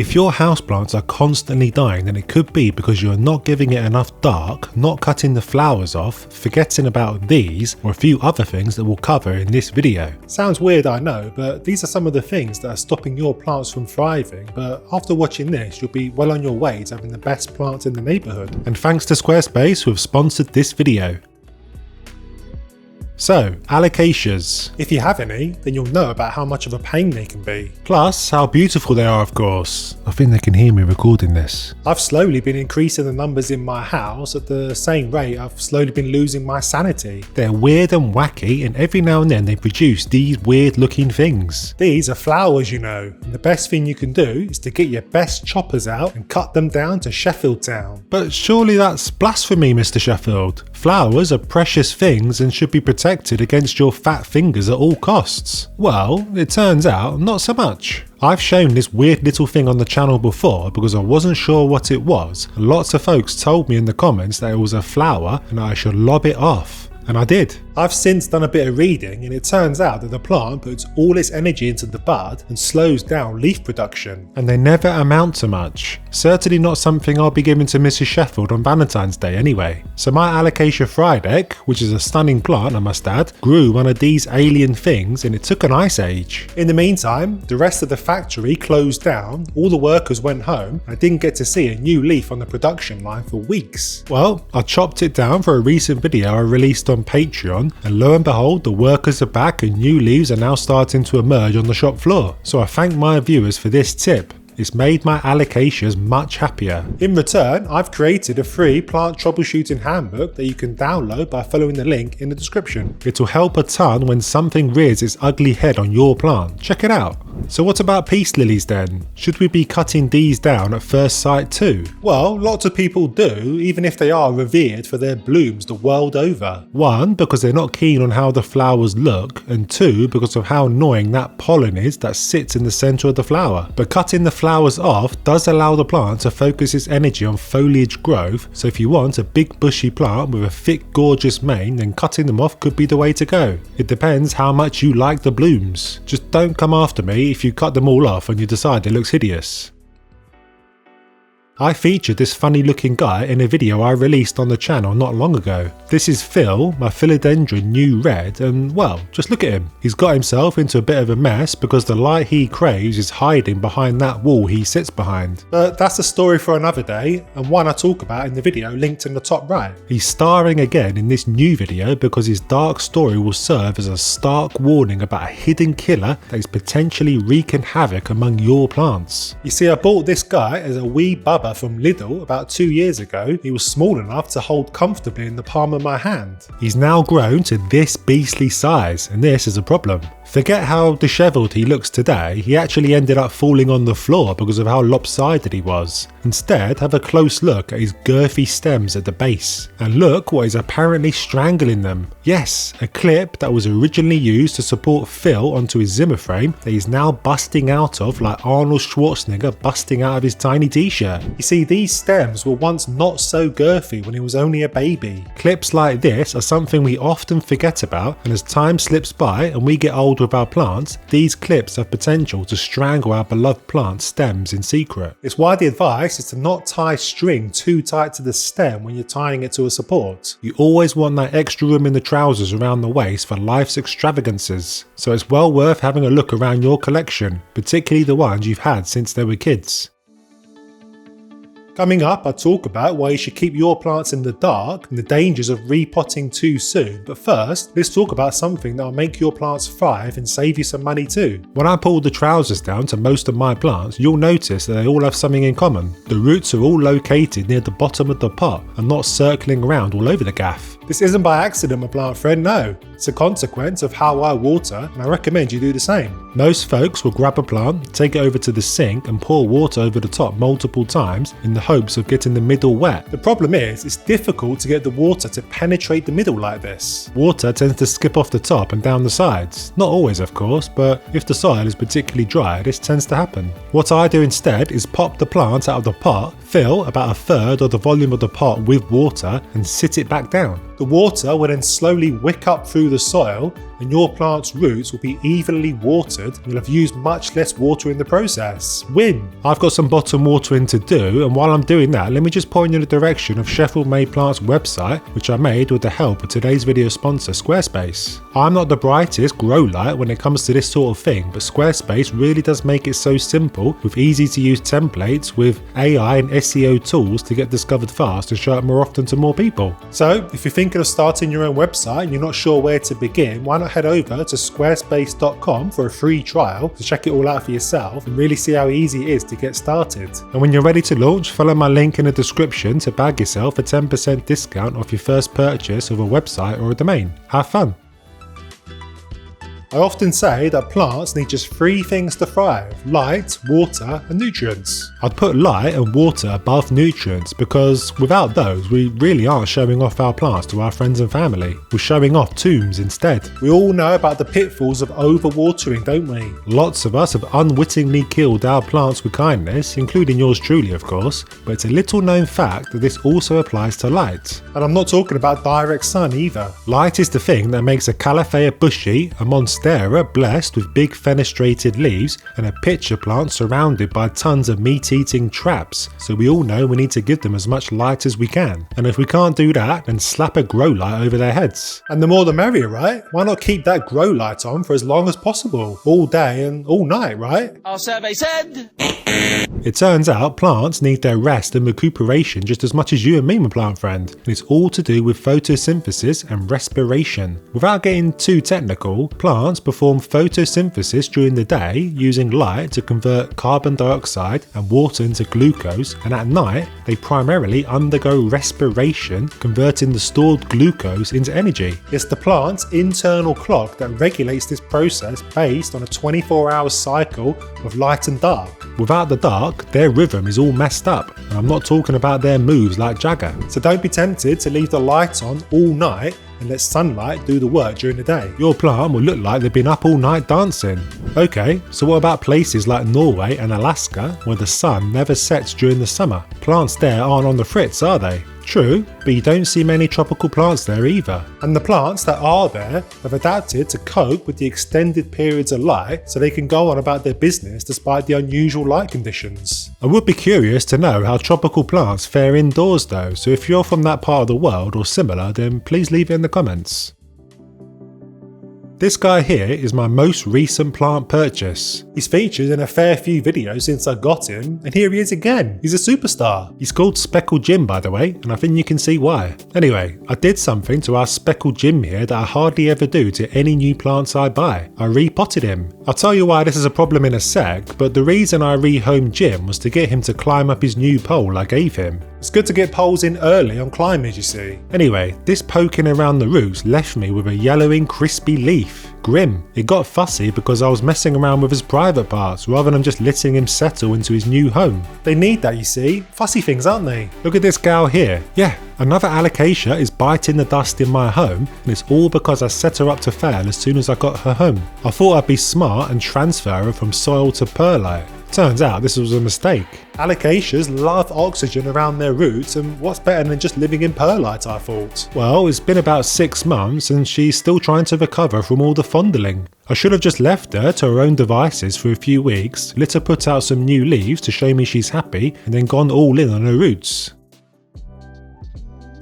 If your houseplants are constantly dying, then it could be because you are not giving it enough dark, not cutting the flowers off, forgetting about these, or a few other things that we'll cover in this video. Sounds weird, I know, but these are some of the things that are stopping your plants from thriving, but after watching this, you'll be well on your way to having the best plants in the neighbourhood. And thanks to Squarespace who have sponsored this video. So, alocasias. If you have any, then you'll know about how much of a pain they can be. Plus, how beautiful they are, of course. I think they can hear me recording this. I've slowly been increasing the numbers in my house at the same rate I've slowly been losing my sanity. They're weird and wacky, and every now and then they produce these weird looking things. These are flowers, you know, and the best thing you can do is to get your best choppers out and cut them down to Sheffield Town. But surely that's blasphemy, Mr. Sheffield. Flowers are precious things and should be protected against your fat fingers at all costs. Well, it turns out not so much. I've shown this weird little thing on the channel before because I wasn't sure what it was, and lots of folks told me in the comments that it was a flower and I should lob it off. And I did. I've since done a bit of reading, and it turns out that the plant puts all its energy into the bud and slows down leaf production. And they never amount to much. Certainly not something I'll be giving to Mrs. Sheffield on Valentine's Day anyway. So my Alocasia Friedeck, which is a stunning plant I must add, grew one of these alien things, and it took an ice age. In the meantime, the rest of the factory closed down, all the workers went home, and I didn't get to see a new leaf on the production line for weeks. Well, I chopped it down for a recent video I released on Patreon, and lo and behold, the workers are back and new leaves are now starting to emerge on the shop floor. So I thank my viewers for this tip. It's made my alocasias much happier. In return, I've created a free plant troubleshooting handbook that you can download by following the link in the description. It'll help a ton when something rears its ugly head on your plant. Check it out. So what about peace lilies then? Should we be cutting these down at first sight too? Well, lots of people do, even if they are revered for their blooms the world over. One, because they're not keen on how the flowers look, and two, because of how annoying that pollen is that sits in the centre of the flower. But cutting the flowers off does allow the plant to focus its energy on foliage growth, so if you want a big bushy plant with a thick gorgeous mane, then cutting them off could be the way to go. It depends how much you like the blooms. Just don't come after me if you cut them all off and you decide it looks hideous. I featured this funny looking guy in a video I released on the channel not long ago. This is Phil, my philodendron new red, and well, just look at him. He's got himself into a bit of a mess because the light he craves is hiding behind that wall he sits behind. But that's a story for another day, and one I talk about in the video linked in the top right. He's starring again in this new video because his dark story will serve as a stark warning about a hidden killer that is potentially wreaking havoc among your plants. You see, I bought this guy as a wee bubba from Lidl about 2 years ago. He was small enough to hold comfortably in the palm of my hand. He's now grown to this beastly size, and this is a problem. Forget how dishevelled he looks today, he actually ended up falling on the floor because of how lopsided he was. Instead, have a close look at his girthy stems at the base. And look what is apparently strangling them. Yes, a clip that was originally used to support Phil onto his Zimmer frame that he's now busting out of like Arnold Schwarzenegger busting out of his tiny t-shirt. You see, these stems were once not so girthy when he was only a baby. Clips like this are something we often forget about, and as time slips by and we get older with our plants, these clips have potential to strangle our beloved plant stems in secret. It's why the advice is to not tie string too tight to the stem when you're tying it to a support. You always want that extra room in the trousers around the waist for life's extravagances. So it's well worth having a look around your collection, particularly the ones you've had since they were kids. Coming up, I talk about why you should keep your plants in the dark and the dangers of repotting too soon. But first, let's talk about something that will make your plants thrive and save you some money too. When I pull the trousers down to most of my plants, you'll notice that they all have something in common. The roots are all located near the bottom of the pot and not circling around all over the gaff. This isn't by accident, my plant friend, no. It's a consequence of how I water, and I recommend you do the same. Most folks will grab a plant, take it over to the sink and pour water over the top multiple times in the hopes of getting the middle wet. The problem is, it's difficult to get the water to penetrate the middle like this. Water tends to skip off the top and down the sides. Not always, of course, but if the soil is particularly dry, this tends to happen. What I do instead is pop the plant out of the pot, fill about a third of the volume of the pot with water and sit it back down. The water will then slowly wick up through the soil and your plant's roots will be evenly watered and you'll have used much less water in the process. Win! I've got some bottom watering to do, and while I'm doing that, let me just point you in the direction of Sheffield Made Plants website, which I made with the help of today's video sponsor Squarespace. I'm not the brightest grow light when it comes to this sort of thing, but Squarespace really does make it so simple with easy to use templates with AI and SEO tools to get discovered fast and show up more often to more people. So if you're thinking of starting your own website and you're not sure where to begin, why not head over to squarespace.com for a free trial to check it all out for yourself and really see how easy it is to get started. And when you're ready to launch, follow my link in the description to bag yourself a 10% discount off your first purchase of a website or a domain. Have fun! I often say that plants need just 3 things to thrive: light, water and nutrients. I'd put light and water above nutrients because without those we really aren't showing off our plants to our friends and family. We're showing off tombs instead. We all know about the pitfalls of overwatering, don't we? Lots of us have unwittingly killed our plants with kindness, including yours truly of course, but it's a little known fact that this also applies to light. And I'm not talking about direct sun either. Light is the thing that makes a Calathea bushy, a monstera blessed with big fenestrated leaves, and a pitcher plant surrounded by tons of meat-eating traps, so we all know we need to give them as much light as we can. And if we can't do that, then slap a grow light over their heads. And the more the merrier, right? Why not keep that grow light on for as long as possible? All day and all night, right? Our survey said... It turns out plants need their rest and recuperation just as much as you and me, my plant friend, and it's all to do with photosynthesis and respiration. Without getting too technical, plants perform photosynthesis during the day using light to convert carbon dioxide and water into glucose, and at night they primarily undergo respiration, converting the stored glucose into energy. It's the plant's internal clock that regulates this process based on a 24-hour cycle of light and dark. Without the dark, their rhythm is all messed up, and I'm not talking about their moves like Jagger. So don't be tempted to leave the light on all night and let sunlight do the work during the day. Your plant will look like they've been up all night dancing. Okay, so what about places like Norway and Alaska where the sun never sets during the summer? Plants there aren't on the fritz, are they? True, but you don't see many tropical plants there either. And the plants that are there have adapted to cope with the extended periods of light so they can go on about their business despite the unusual light conditions. I would be curious to know how tropical plants fare indoors though, so if you're from that part of the world or similar, then please leave it in the comments. This guy here is my most recent plant purchase. He's featured in a fair few videos since I got him, and here he is again. He's a superstar. He's called Speckled Jim, by the way, and I think you can see why. Anyway, I did something to our Speckled Jim here that I hardly ever do to any new plants I buy. I repotted him. I'll tell you why this is a problem in a sec, but the reason I rehomed Jim was to get him to climb up his new pole I gave him. It's good to get poles in early on climbers, you see. Anyway, this poking around the roots left me with a yellowing crispy leaf. Grim. It got fussy because I was messing around with his private parts rather than just letting him settle into his new home. They need that, you see. Fussy things, aren't they? Look at this gal here. Yeah, another alocasia is biting the dust in my home, and it's all because I set her up to fail as soon as I got her home. I thought I'd be smart and transfer her from soil to perlite. Turns out this was a mistake. Alocasias love oxygen around their roots, and what's better than just living in perlite, I thought. Well, it's been about 6 months and she's still trying to recover from all the fondling. I should have just left her to her own devices for a few weeks, let her put out some new leaves to show me she's happy, and then gone all in on her roots.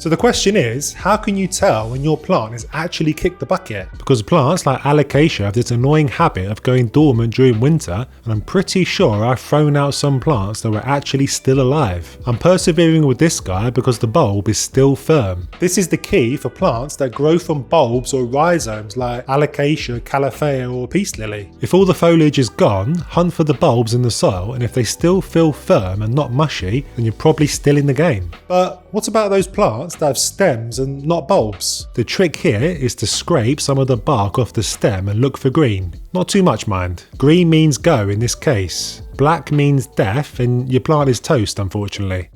So the question is, how can you tell when your plant has actually kicked the bucket? Because plants like Alocasia have this annoying habit of going dormant during winter, and I'm pretty sure I've thrown out some plants that were actually still alive. I'm persevering with this guy because the bulb is still firm. This is the key for plants that grow from bulbs or rhizomes like Alocasia, Calathea or Peace Lily. If all the foliage is gone, hunt for the bulbs in the soil, and if they still feel firm and not mushy, then you're probably still in the game. But what about those plants that have stems and not bulbs? The trick here is to scrape some of the bark off the stem and look for green. Not too much, mind. Green means go in this case. Black means death, and your plant is toast, unfortunately.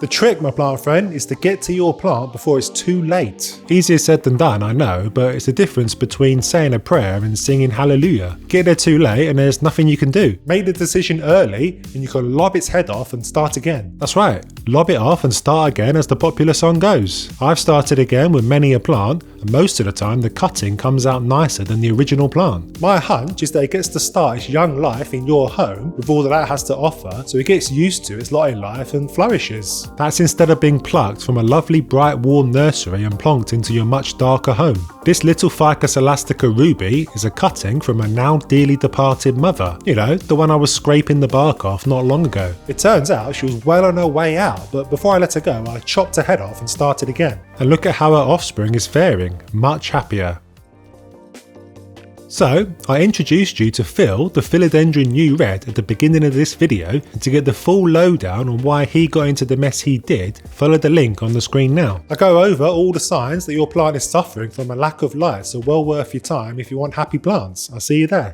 The trick, my plant friend, is to get to your plant before it's too late. Easier said than done, I know, but it's the difference between saying a prayer and singing hallelujah. Get there too late and there's nothing you can do. Make the decision early and you can lob its head off and start again. That's right, lob it off and start again as the popular song goes. I've started again with many a plant, and most of the time the cutting comes out nicer than the original plant. My hunch is that it gets to start its young life in your home with all that has to offer, so it gets used to its lot in life and flourishes. That's instead of being plucked from a lovely bright warm nursery and plonked into your much darker home. This little Ficus elastica ruby is a cutting from a now dearly departed mother. You know, the one I was scraping the bark off not long ago. It turns out she was well on her way out, but before I let her go I chopped her head off and started again. And look at how her offspring is faring, much happier. So, I introduced you to Phil, the Philodendron New Red, at the beginning of this video, and to get the full lowdown on why he got into the mess he did, follow the link on the screen now. I go over all the signs that your plant is suffering from a lack of light, so well worth your time if you want happy plants. I'll see you there.